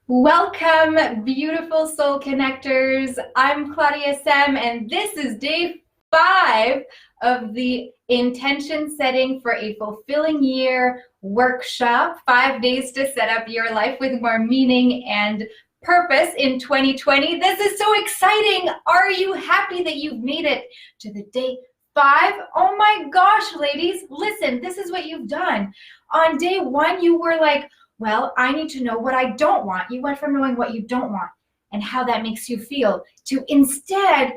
Welcome, beautiful soul connectors. I'm Claudia-Sam, and this is day 5 of the Intention Setting for a Fulfilling Year workshop. 5 days to set up your life with more meaning and purpose in 2020. This is so exciting. Are you happy that you've made it to the day 5? Oh my gosh, ladies, listen, this is what you've done. On day 1, you were like, well, I need to know what I don't want. You went from knowing what you don't want and how that makes you feel to instead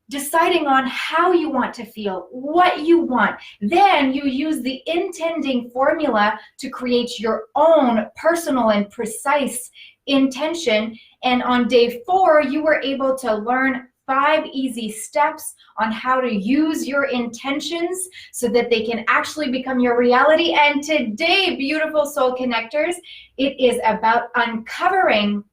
deciding on how you want to feel, what you want. Then you use the intending formula to create your own personal and precise intention. And on day 4, you were able to learn 5 easy steps on how to use your intentions so that they can actually become your reality. And today, beautiful soul connectors, it is about uncovering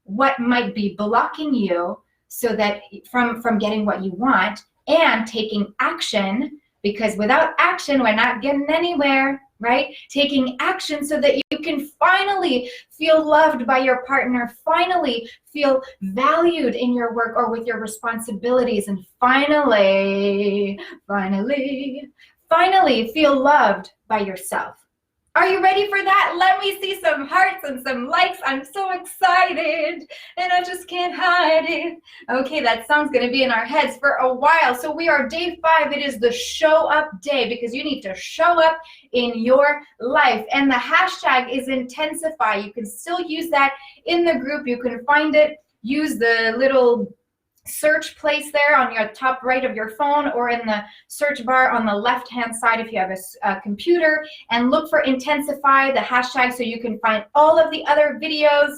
what might be blocking you so that from getting what you want and taking action, because without action, we're not getting anywhere, right? Taking action so that you can finally feel loved by your partner, finally feel valued in your work or with your responsibilities, and finally feel loved by yourself. Are you ready for that? Let me see some hearts and some likes. I'm so excited and I just can't hide it. Okay, that song's gonna be in our heads for a while. So we are day 5. It is the show up day because you need to show up in your life. And the hashtag is intensify. You can still use that in the group. You can find it. Use the little search place there on your top right of your phone or in the search bar on the left hand side if you have a computer, and look for intensify, the hashtag, so you can find all of the other videos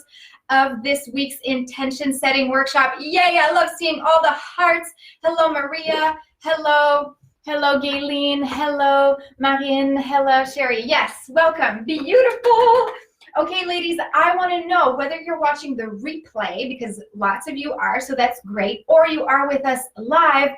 of this week's intention setting workshop. Yay, I love seeing all the hearts. Hello Maria, hello Gayleen, hello Marine, hello Sherry. Yes, welcome, beautiful. Okay, ladies, I want to know whether you're watching the replay, because lots of you are, so that's great, or you are with us live.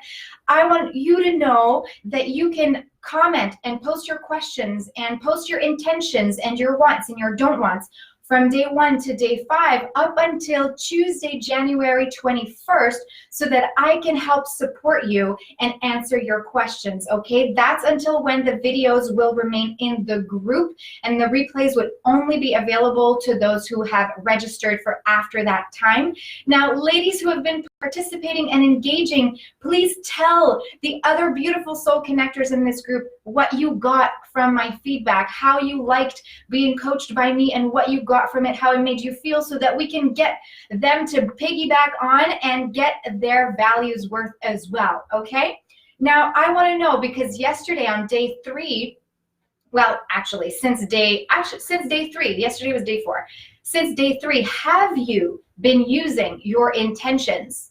I want you to know that you can comment and post your questions and post your intentions and your wants and your don't wants from day 1 to day 5 up until Tuesday, January 21st, so that I can help support you and answer your questions, okay? That's until when the videos will remain in the group, and the replays would only be available to those who have registered for after that time. Now, ladies who have been participating and engaging, please tell the other beautiful soul connectors in this group what you got from my feedback, how you liked being coached by me and what you got from it, how it made you feel, so that we can get them to piggyback on and get their values worth as well, okay? Now, I want to know, because yesterday on day 3, well, actually, since day 3, yesterday was day 4, since day 3, have you been using your intentions?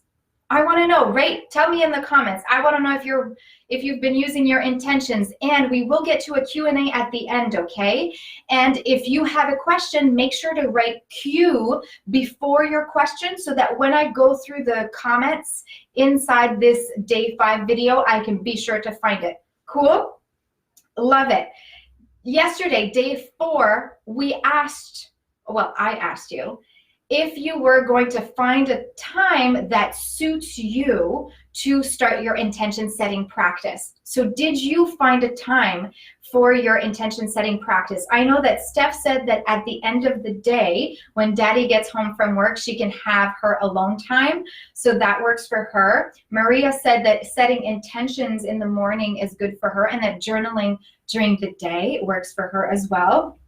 I want to know, right? Tell me in the comments. I want to know if you've been using your intentions, and we will get to a Q&A at the end, okay? And if you have a question, make sure to write Q before your question so that when I go through the comments inside this day 5 video, I can be sure to find it. Cool? Love it. Yesterday, day 4, I asked you if you were going to find a time that suits you to start your intention setting practice. So did you find a time for your intention setting practice? I know that Steph said that at the end of the day, when Daddy gets home from work, she can have her alone time. So that works for her. Maria said that setting intentions in the morning is good for her, and that journaling during the day works for her as well.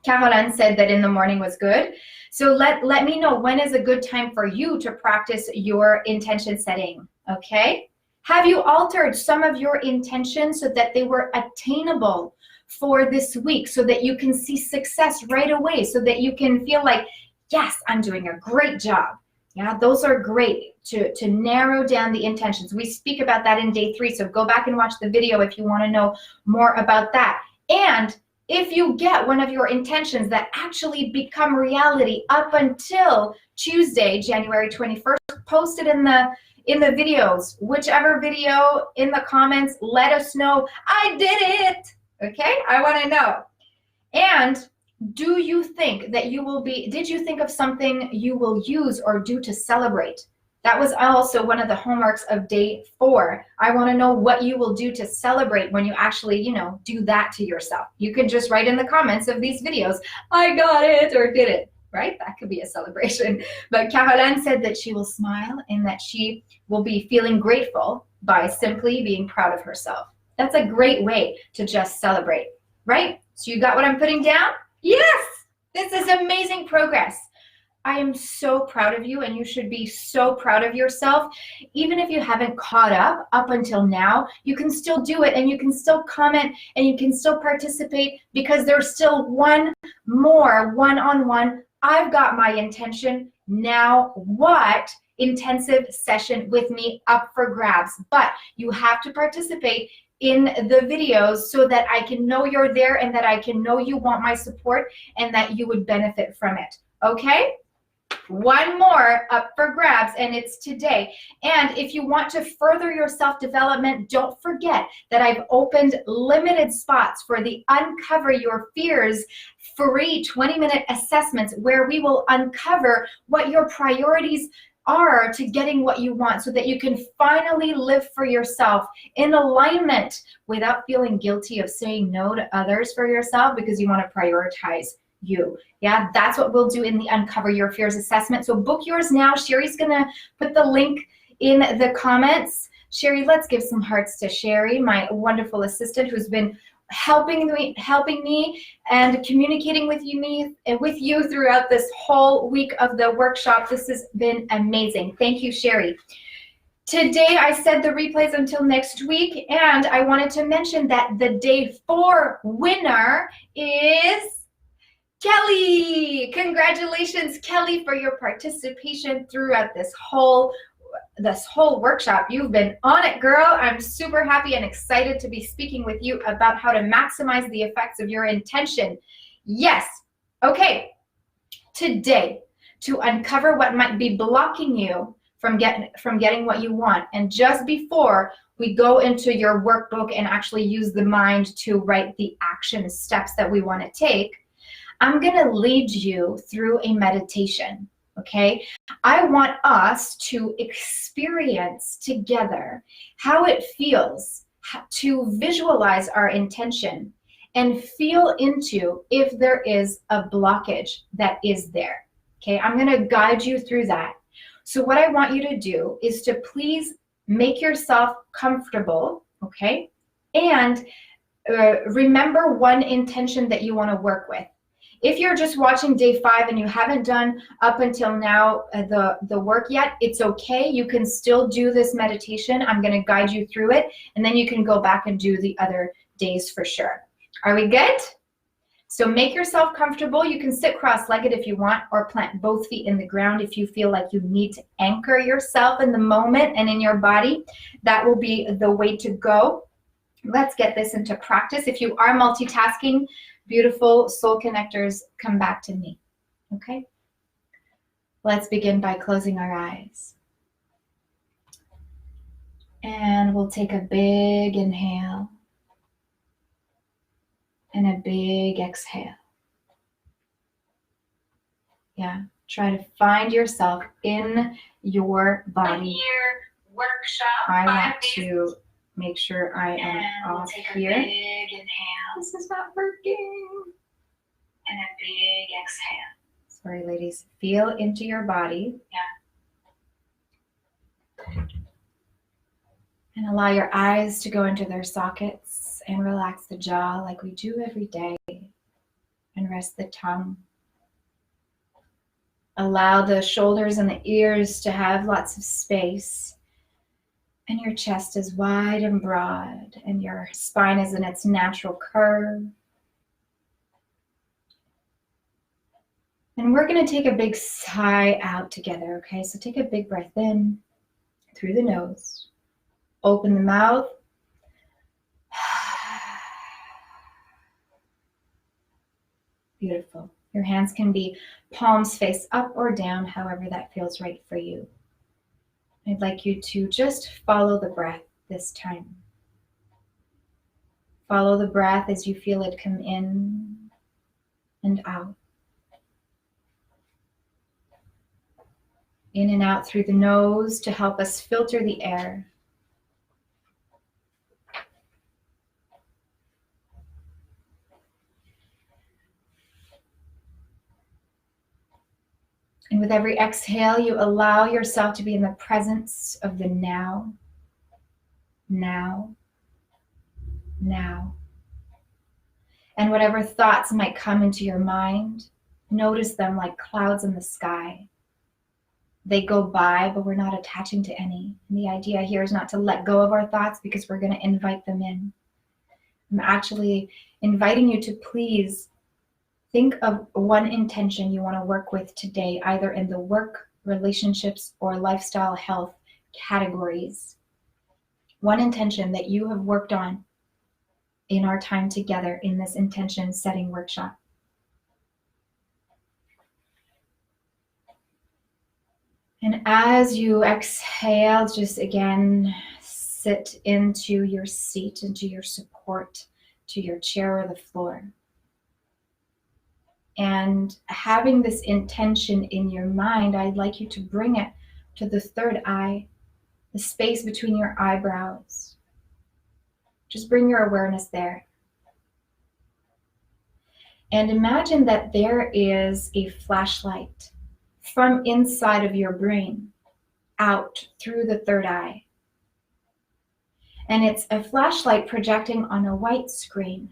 Caroline said that in the morning was good. So let me know, when is a good time for you to practice your intention setting, okay? Have you altered some of your intentions so that they were attainable for this week, so that you can see success right away, so that you can feel like, yes, I'm doing a great job? Yeah, those are great to narrow down the intentions. We speak about that in day 3, so go back and watch the video if you want to know more about that. And if you get one of your intentions that actually become reality up until Tuesday, January 21st, post it in the videos, whichever video in the comments, let us know I did it, okay? I want to know. And Do you think that you will be, did you think of something you will use or do to celebrate? That was also one of the homeworks of day 4. I want to know what you will do to celebrate when you actually, do that to yourself. You can just write in the comments of these videos, I got it or did it, right? That could be a celebration. But Caroline said that she will smile and that she will be feeling grateful by simply being proud of herself. That's a great way to just celebrate, right? So you got what I'm putting down? Yes, this is amazing progress. I am so proud of you, and you should be so proud of yourself. Even if you haven't caught up until now, you can still do it, and you can still comment, and you can still participate, because there's still one more one-on-one I've got my intention now what intensive session with me up for grabs. But you have to participate in the videos so that I can know you're there and that I can know you want my support and that you would benefit from it. Okay? One more up for grabs, and it's today. And if you want to further your self-development, don't forget that I've opened limited spots for the Uncover Your Fears free 20-minute assessments, where we will uncover what your priorities are to getting what you want, so that you can finally live for yourself in alignment without feeling guilty of saying no to others for yourself, because you want to prioritize you. Yeah, that's what we'll do in the Uncover Your Fears assessment. So book yours now. Sherry's gonna put the link in the comments. Sherry, let's give some hearts to Sherry, my wonderful assistant, who's been helping me and communicating with you throughout this whole week of the workshop. This has been amazing. Thank you, Sherry. Today, I said the replays until next week, and I wanted to mention that the day 4 winner is Kelly. Congratulations, Kelly, for your participation throughout this whole workshop. You've been on it, girl. I'm super happy and excited to be speaking with you about how to maximize the effects of your intention. Yes. Okay. Today, to uncover what might be blocking you from getting what you want, and just before we go into your workbook and actually use the mind to write the action steps that we want to take, I'm going to lead you through a meditation, okay? I want us to experience together how it feels to visualize our intention and feel into if there is a blockage that is there, okay? I'm going to guide you through that. So what I want you to do is to please make yourself comfortable, okay? And remember one intention that you want to work with. If you're just watching day 5 and you haven't done up until now the work yet, it's okay. You can still do this meditation. I'm going to guide you through it, and then you can go back and do the other days for sure. Are we good? So make yourself comfortable. You can sit cross-legged if you want, or plant both feet in the ground if you feel like you need to anchor yourself in the moment and in your body. That will be the way to go. Let's get this into practice. If you are multitasking, beautiful soul connectors, come back to me, okay? Let's begin by closing our eyes. And we'll take a big inhale and a big exhale. Yeah, try to find yourself in your body. Workshop. I want to make sure I am off here. A big inhale. This is not working. And a big exhale. Sorry, ladies. Feel into your body. Yeah. And allow your eyes to go into their sockets and relax the jaw like we do every day. And rest the tongue. Allow the shoulders and the ears to have lots of space. And your chest is wide and broad, and your spine is in its natural curve. And we're going to take a big sigh out together, okay? So take a big breath in through the nose. Open the mouth. Beautiful. Your hands can be palms face up or down, however that feels right for you. I'd like you to just follow the breath this time. Follow the breath as you feel it come in and out. In and out through the nose to help us filter the air. And with every exhale, you allow yourself to be in the presence of the now, now, now. And whatever thoughts might come into your mind, notice them like clouds in the sky. They go by, but we're not attaching to any. And the idea here is not to let go of our thoughts because we're going to invite them in. I'm actually inviting you to please think of one intention you want to work with today, either in the work, relationships, or lifestyle health categories. One intention that you have worked on in our time together in this intention setting workshop. And as you exhale, just again, sit into your seat, into your support, to your chair or the floor. And having this intention in your mind, I'd like you to bring it to the third eye, the space between your eyebrows. Just bring your awareness there. And imagine that there is a flashlight from inside of your brain out through the third eye. And it's a flashlight projecting on a white screen.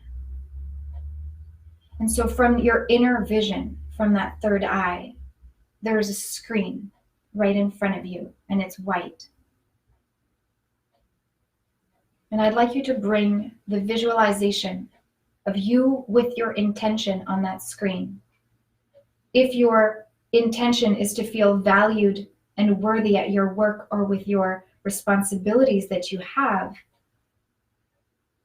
And so from your inner vision, from that third eye, there's a screen right in front of you, and it's white. And I'd like you to bring the visualization of you with your intention on that screen. If your intention is to feel valued and worthy at your work or with your responsibilities that you have,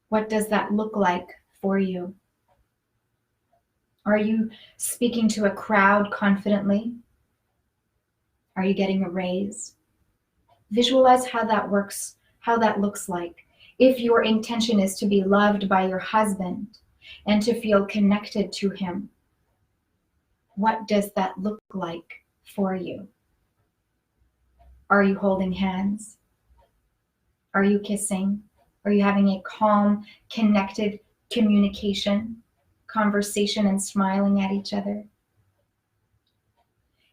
what does that look like for you? Are you speaking to a crowd confidently? Are you getting a raise? Visualize how that works, how that looks like. If your intention is to be loved by your husband and to feel connected to him, what does that look like for you? Are you holding hands? Are you kissing? Are you having a calm, connected communication, conversation, and smiling at each other?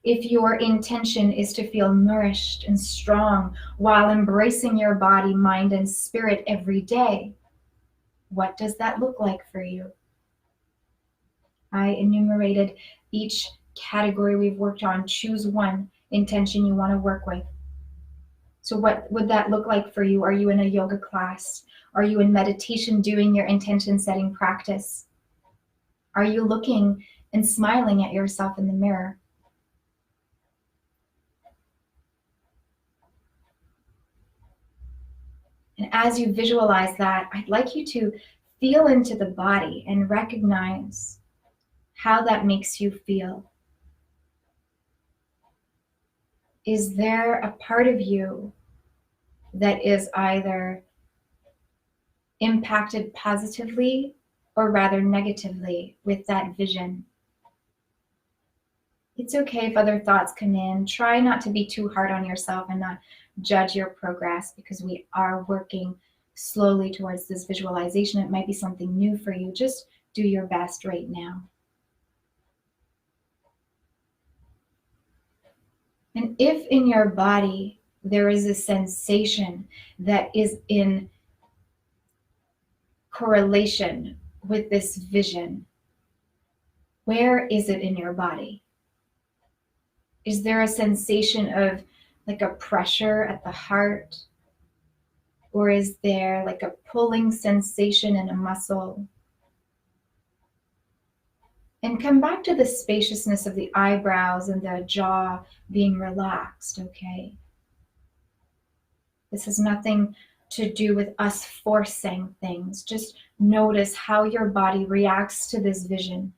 If your intention is to feel nourished and strong while embracing your body, mind, and spirit every day, what does that look like for you? I enumerated each category we've worked on. Choose one intention you want to work with. So what would that look like for you? Are you in a yoga class? Are you in meditation doing your intention setting practice? Are you looking and smiling at yourself in the mirror? And as you visualize that, I'd like you to feel into the body and recognize how that makes you feel. Is there a part of you that is either impacted positively or rather negatively with that vision? It's okay if other thoughts come in. Try not to be too hard on yourself and not judge your progress, because we are working slowly towards this visualization. It might be something new for you. Just do your best right now. And if in your body there is a sensation that is in correlation with this vision, where is it in your body? Is there a sensation of like a pressure at the heart? Or is there like a pulling sensation in a muscle? And come back to the spaciousness of the eyebrows and the jaw being relaxed, okay? This has nothing to do with us forcing things. Just notice how your body reacts to this vision.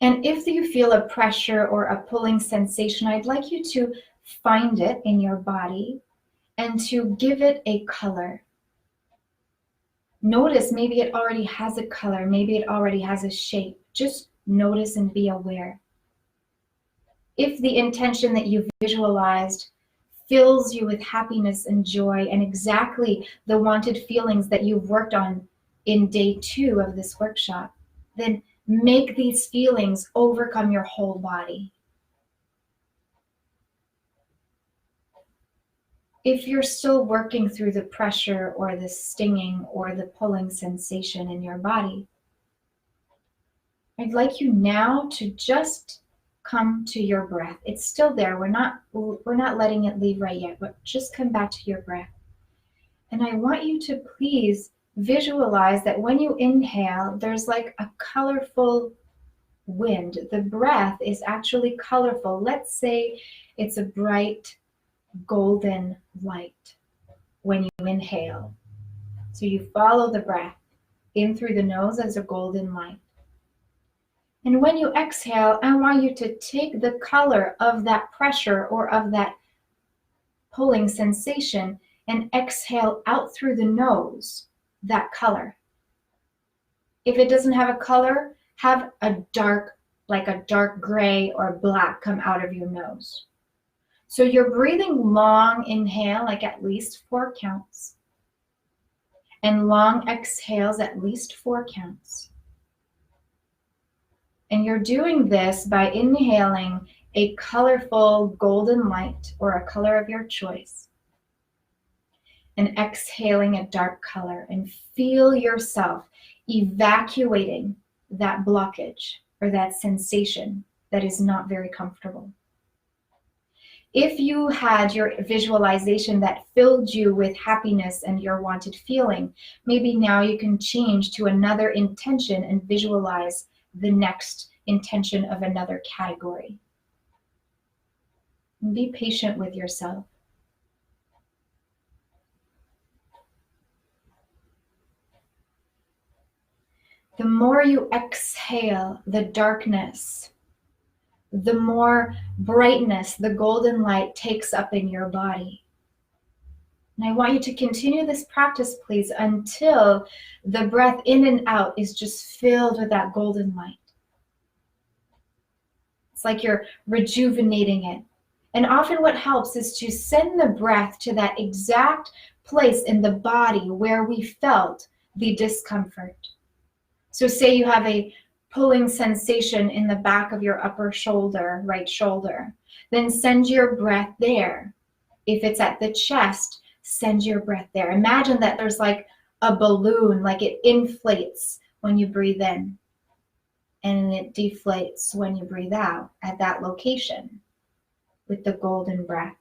And if you feel a pressure or a pulling sensation, I'd like you to find it in your body and to give it a color. Notice maybe it already has a color, maybe it already has a shape. Just notice and be aware. If the intention that you've visualized fills you with happiness and joy and exactly the wanted feelings that you've worked on in day 2 of this workshop, then make these feelings overcome your whole body. If you're still working through the pressure or the stinging or the pulling sensation in your body, I'd like you now to just come to your breath. It's still there. We're not letting it leave right yet, but just come back to your breath. And I want you to please visualize that when you inhale, there's like a colorful wind. The breath is actually colorful. Let's say it's a bright golden light when you inhale. So you follow the breath in through the nose as a golden light. And when you exhale, I want you to take the color of that pressure or of that pulling sensation and exhale out through the nose, that color. If it doesn't have a color, have a dark, like a dark gray or black come out of your nose. So you're breathing long inhale, like at least 4 counts, and long exhales, at least 4 counts. And you're doing this by inhaling a colorful golden light or a color of your choice, and exhaling a dark color, and feel yourself evacuating that blockage or that sensation that is not very comfortable. If you had your visualization that filled you with happiness and your wanted feeling, maybe now you can change to another intention and visualize the next intention of another category. And be patient with yourself. The more you exhale the darkness, the more brightness the golden light takes up in your body. And I want you to continue this practice, please, until the breath in and out is just filled with that golden light. It's like you're rejuvenating it. And often what helps is to send the breath to that exact place in the body where we felt the discomfort. So say you have a pulling sensation in the back of your upper shoulder, right shoulder, then send your breath there. If it's at the chest, send your breath there. Imagine that there's like a balloon, like it inflates when you breathe in, and it deflates when you breathe out at that location with the golden breath.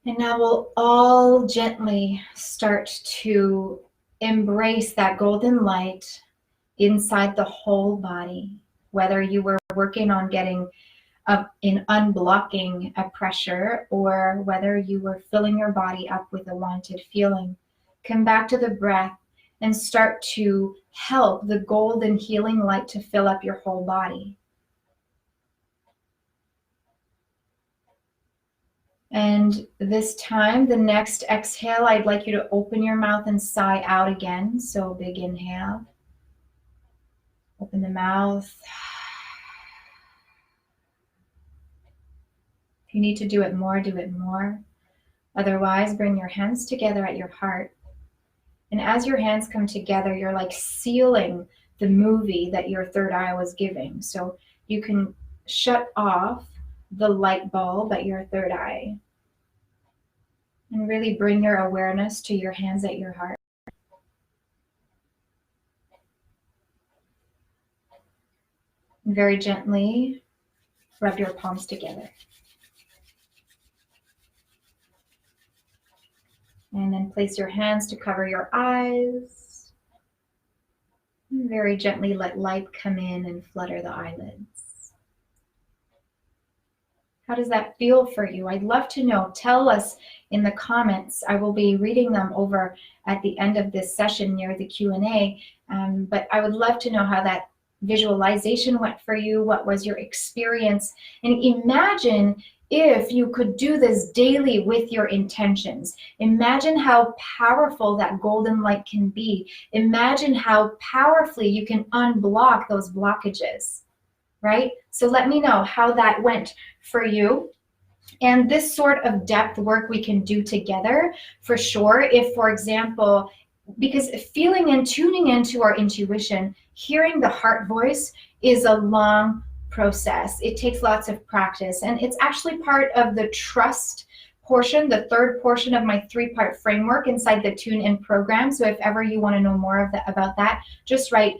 And now we'll all gently start to embrace that golden light inside the whole body, whether you were working on getting up in unblocking a pressure or whether you were filling your body up with a wanted feeling. Come back to the breath and start to help the golden healing light to fill up your whole body. And this time, the next exhale, I'd like you to open your mouth and sigh out again. So big inhale. Open the mouth. If you need to do it more, do it more. Otherwise, bring your hands together at your heart. And as your hands come together, you're like sealing the movie that your third eye was giving. So you can shut off the light bulb at your third eye and really bring your awareness to your hands at your heart. And very gently rub your palms together. And then place your hands to cover your eyes. And very gently let light come in and flutter the eyelids. How does that feel for you? I'd love to know. Tell us in the comments. I will be reading them over at the end of this session near the Q&A. But I would love to know how that visualization went for you? What was your experience? And imagine if you could do this daily with your intentions. Imagine how powerful that golden light can be. Imagine how powerfully you can unblock those blockages, right? So let me know how that went for you. And this sort of depth work we can do together for sure. If, for example, because feeling and tuning into our intuition, hearing the heart voice is a long process. It takes lots of practice, and it's actually part of the trust portion, the third portion of my 3-part framework inside the Tune In program. So if ever you want to know more of about that, just write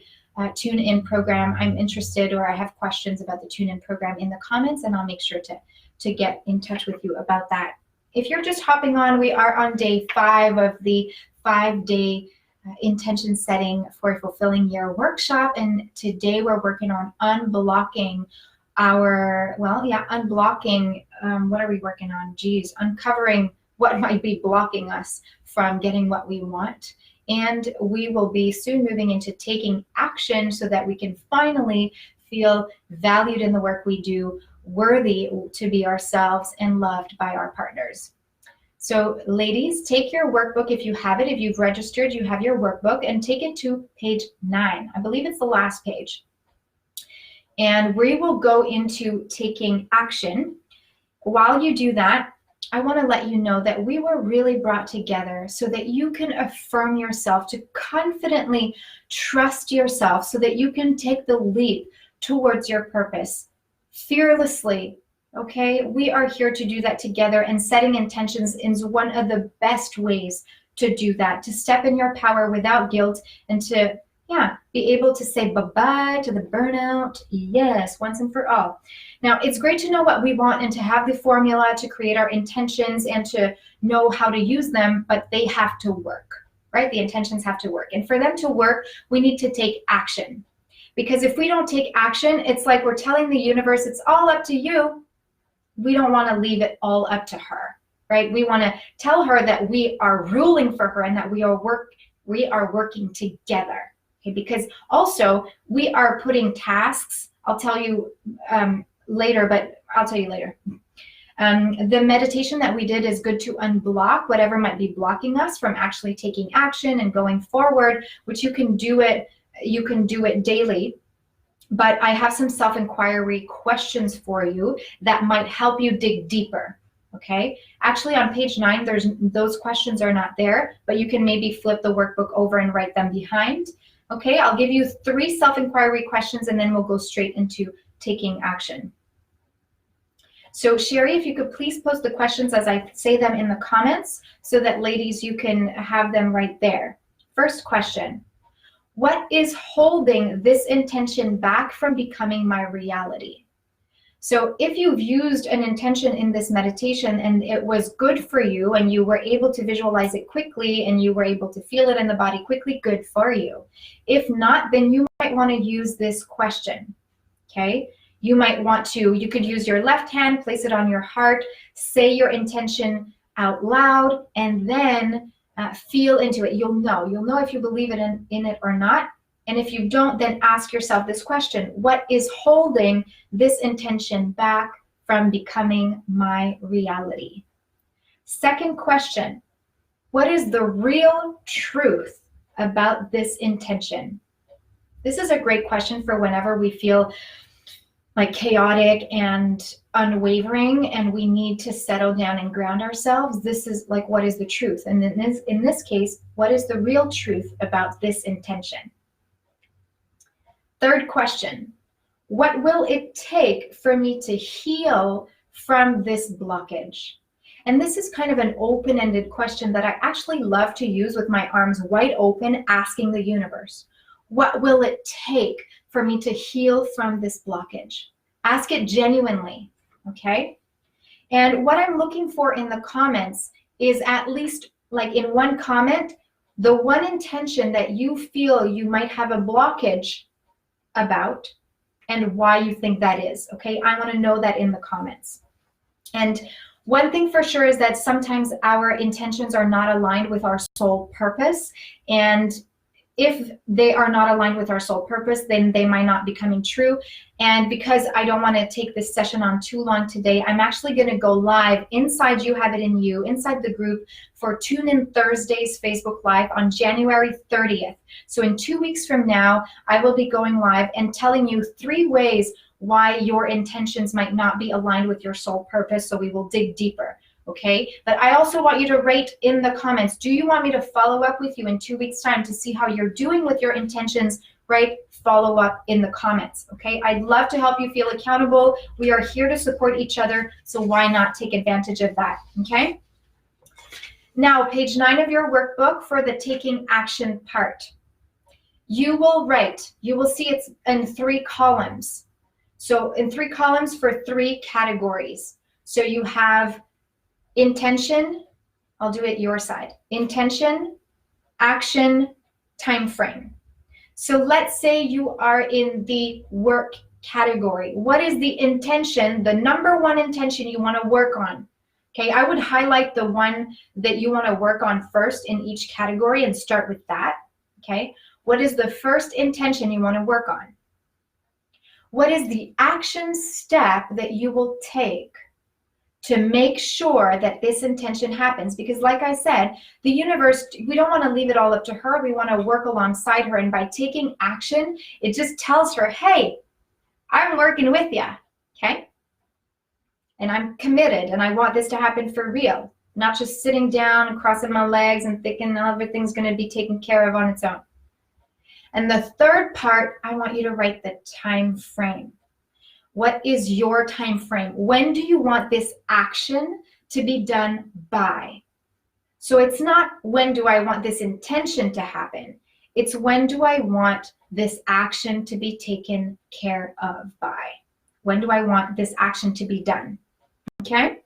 Tune In program, I'm interested, or I have questions about the Tune In program in the comments, and I'll make sure to get in touch with you about that. If you're just hopping on, we are on day 5 of the 5-day intention setting for a fulfilling year workshop, and today we're working on unblocking our, unblocking, what are we working on? Geez, uncovering what might be blocking us from getting what we want. And we will be soon moving into taking action so that we can finally feel valued in the work we do, worthy to be ourselves, and loved by our partners. So ladies, take your workbook if you have it. If you've registered, you have your workbook, and take it to page 9. I believe it's the last page. And we will go into taking action. While you do that, I want to let you know that we were really brought together so that you can affirm yourself, to confidently trust yourself so that you can take the leap towards your purpose fearlessly. Okay, we are here to do that together, and setting intentions is one of the best ways to do that, to step in your power without guilt, and to be able to say bye-bye to the burnout, yes, once and for all. Now, it's great to know what we want and to have the formula to create our intentions and to know how to use them, but they have to work, right? The intentions have to work. And for them to work, we need to take action. Because if we don't take action, it's like we're telling the universe, it's all up to you. We don't want to leave it all up to her, right? We want to tell her that we are ruling for her and that we are working together. Okay, because also we are putting tasks, I'll tell you later, but I'll tell you later. The meditation that we did is good to unblock whatever might be blocking us from actually taking action and going forward, which you can do it daily. But I have some self-inquiry questions for you that might help you dig deeper. Okay, actually on page 9, those questions are not there, but you can maybe flip the workbook over and write them behind. Okay, I'll give you 3 self-inquiry questions, and then we'll go straight into taking action. So Sherry, if you could please post the questions as I say them in the comments so that ladies, you can have them right there. First question, what is holding this intention back from becoming my reality? So if you've used an intention in this meditation and it was good for you and you were able to visualize it quickly and you were able to feel it in the body quickly, good for you. If not, then you might want to use this question, okay? You might want to, you could use your left hand, place it on your heart, say your intention out loud, and then feel into it. You'll know if you believe it in it or not. And if you don't, then ask yourself this question: what is holding this intention back from becoming my reality? Second question, what is the real truth about this intention? This is a great question for whenever we feel like chaotic and unwavering and we need to settle down and ground ourselves. This is like, what is the truth? And in this case, what is the real truth about this intention? Third question, what will it take for me to heal from this blockage? And this is kind of an open-ended question that I actually love to use with my arms wide open, asking the universe, what will it take for me to heal from this blockage? Ask it genuinely, okay? And what I'm looking for in the comments is at least, like in one comment, the one intention that you feel you might have a blockage about and why you think that is, okay? I want to know that in the comments. And one thing for sure is that sometimes our intentions are not aligned with our soul purpose, and if they are not aligned with our soul purpose, then they might not be coming true. And because I don't want to take this session on too long today, I'm actually going to go live inside You Have It In You, inside the group, for Tune In Thursdays Facebook Live on January 30th. So in 2 weeks from now, I will be going live and telling you 3 ways why your intentions might not be aligned with your soul purpose. So we will dig deeper. Okay, but I also want you to rate in the comments, do you want me to follow up with you in 2 weeks' time to see how you're doing with your intentions? Right, follow up in the comments. Okay, I'd love to help you feel accountable. We are here to support each other, so why not take advantage of that? Okay, now page 9 of your workbook for the taking action part. You will write, you will see it's in 3 columns. So in 3 columns for 3 categories. So you have intention, I'll do it your side. Intention, action, time frame. So let's say you are in the work category. What is the intention, the number 1 intention you want to work on? Okay, I would highlight the one that you want to work on first in each category and start with that. Okay, what is the first intention you want to work on? What is the action step that you will take to make sure that this intention happens? Because like I said, the universe, we don't want to leave it all up to her. We want to work alongside her. And by taking action, it just tells her, hey, I'm working with you, okay? And I'm committed and I want this to happen for real. Not just sitting down and crossing my legs and thinking everything's going to be taken care of on its own. And the third part, I want you to write the time frame. What is your time frame? When do you want this action to be done by? So it's not when do I want this intention to happen. It's when do I want this action to be taken care of by? When do I want this action to be done? Okay?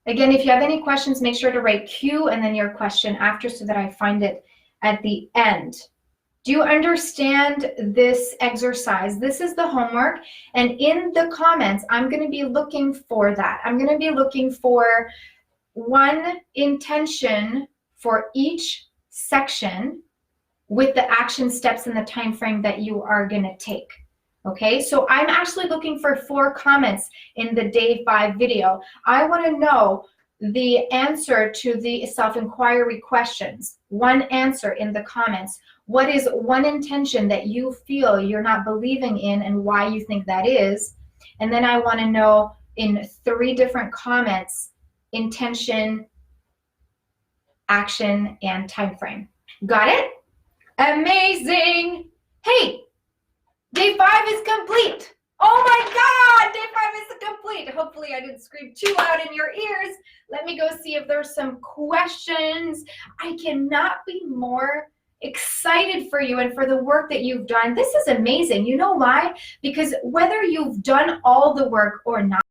Again, if you have any questions, make sure to write Q and then your question after so that I find it at the end. Do you understand this exercise? This is the homework, and in the comments, I'm going to be looking for that. I'm going to be looking for 1 intention for each section with the action steps and the time frame that you are going to take. Okay, so I'm actually looking for 4 comments in the day 5 video. I want to know the answer to the self-inquiry questions. 1 answer in the comments. What is 1 intention that you feel you're not believing in and why you think that is? And then I want to know in 3 different comments, intention, action, and time frame. Got it? Amazing. Hey, day 5 is complete. Oh my God, day 5 is complete. Hopefully I didn't scream too loud in your ears. Let me go see if there's some questions. I cannot be more excited for you and for the work that you've done. This is amazing. You know why? Because whether you've done all the work or not,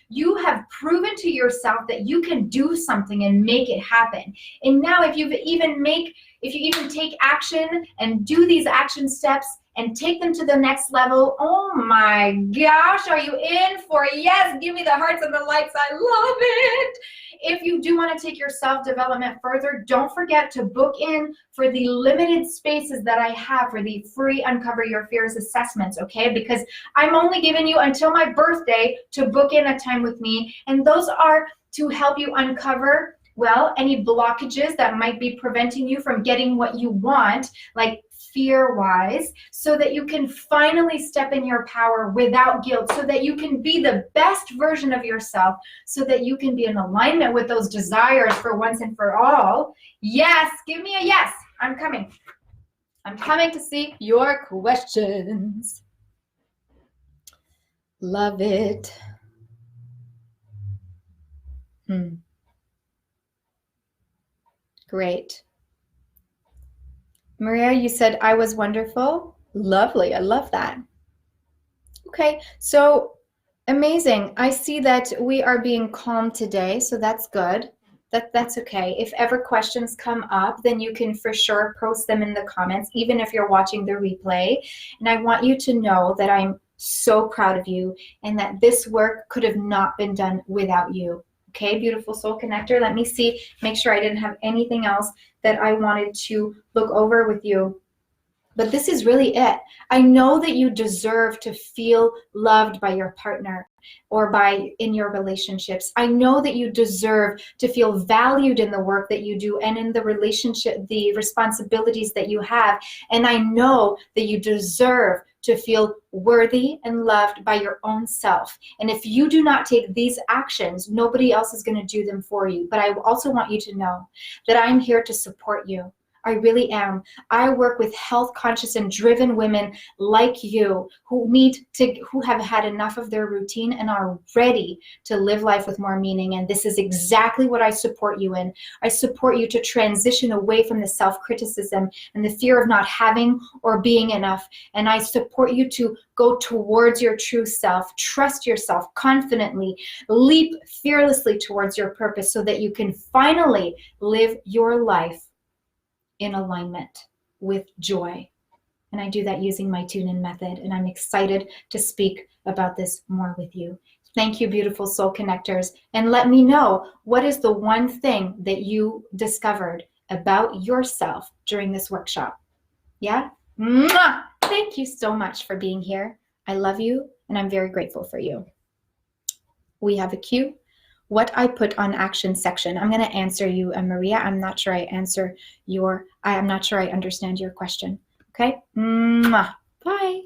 you have proven to yourself that you can do something and make it happen. And now if you even take action and do these action steps and take them to the next level, oh my gosh, are you in for it? Yes, give me the hearts and the likes. I love it. If you do want to take your self-development further, don't forget to book in for the limited spaces that I have for the free Uncover Your Fears assessments, okay? Because I'm only giving you until my birthday to book in a time with me, and those are to help you uncover, well, any blockages that might be preventing you from getting what you want, like fear-wise, so that you can finally step in your power without guilt, so that you can be the best version of yourself, so that you can be in alignment with those desires for once and for all. Yes, give me a yes. I'm coming. I'm coming to see your questions. Love it. Great. Maria, you said I was wonderful. Lovely. I love that. Okay, so amazing. I see that we are being calm today, so that's good. That's okay. If ever questions come up, then you can for sure post them in the comments, even if you're watching the replay. And I want you to know that I'm so proud of you and that this work could have not been done without you. Okay, beautiful soul connector. Let me see, make sure I didn't have anything else that I wanted to look over with you. But this is really it. I know that you deserve to feel loved by your partner or in your relationships. I know that you deserve to feel valued in the work that you do and in the relationship, the responsibilities that you have. And I know that you deserve to feel worthy and loved by your own self. And if you do not take these actions, nobody else is going to do them for you. But I also want you to know that I'm here to support you. I really am. I work with health conscious and driven women like you who have had enough of their routine and are ready to live life with more meaning. And this is exactly what I support you in. I support you to transition away from the self-criticism and the fear of not having or being enough. And I support you to go towards your true self, trust yourself confidently, leap fearlessly towards your purpose so that you can finally live your life in alignment with joy. And I do that using my tune-in method, and I'm excited to speak about this more with you. Thank you, beautiful soul connectors, and let me know, what is the one thing that you discovered about yourself during this workshop? Yeah? Mwah! Thank you so much for being here. I love you, and I'm very grateful for you. We have a cue. What I put on action section. I'm going to answer you, Maria. I'm not sure I understand your question. Okay? Mwah. Bye.